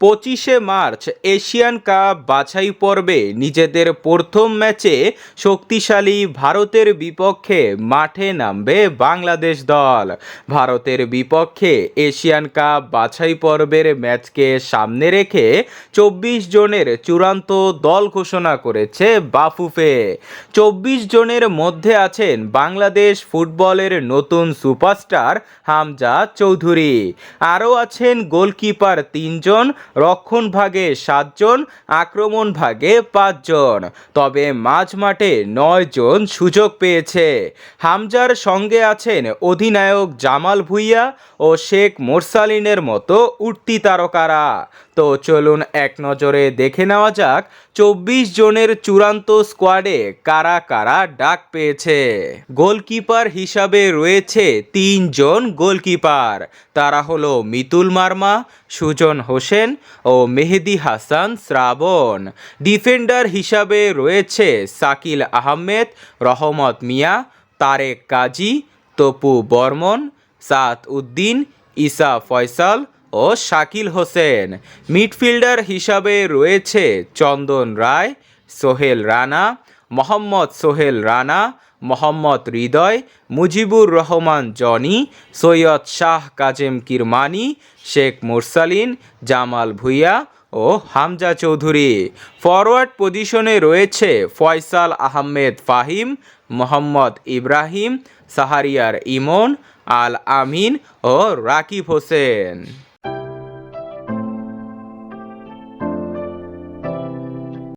25 March Asian cup বাছাই পর্বে নিজেদের প্রথম ম্যাচে শক্তিশালী ভারতের বিপক্ষে মাঠে নামবে বাংলাদেশ দল। ভারতের বিপক্ষে এশিয়ান কাপ বাছাই পর্বের ম্যাচকে সামনে রেখে 24 জনের চূড়ান্ত দল ঘোষণা করেছে বাফুফে। 24 জনের মধ্যে আছেন বাংলাদেশ ফুটবলের নতুন সুপারস্টার হামজা চৌধুরী, আরও আছেন গোলকিপার 3 জন, রক্ষণ ভাগে 7 জন, আক্রমণ ভাগে 5 জন। তবে মাঝ মাঠে 9 জন সুযোগ পেয়েছে। হামজার সঙ্গে আছেন অধিনায়ক জামাল ভুঁইয়া ও শেখ মোরসালিনের মতো উঠতি তারকারা। তো চলুন এক নজরে দেখে নেওয়া যাক 24 জনের চূড়ান্ত স্কোয়াডে কারা কারা ডাক পেয়েছে। গোলকিপার হিসাবে রয়েছে 3 জন গোলকিপার, তারা হলো মিতুল মার্মা, সুজন হোসেন ও মেহেদি হাসান শ্রাবণ। ডিফেন্ডার হিসাবে রয়েছে শাকিল আহমেদ, রহমত মিয়া, তারেক কাজী, তপু বর্মন, সাদ উদ্দিন, ঈসা ফয়সাল ও শাকিল হোসেন। মিডফিল্ডার হিসাবে রয়েছে চন্দন রায়, সোহেল রানা, মোহাম্মদ সোহেল রানা, মোহাম্মদ হৃদয়, মুজিবুর রহমান জনি, সৈয়দ শাহ কাজেম কিরমানি, শেখ মোরসালিন, জামাল ভুঁইয়া ও হামজা চৌধুরী। ফরওয়ার্ড পজিশনে রয়েছে ফয়সাল আহমেদ ফাহিম, মোহাম্মদ ইব্রাহিম, সাহারিয়ার ইমন, আল আমিন ও রাকিব হোসেন।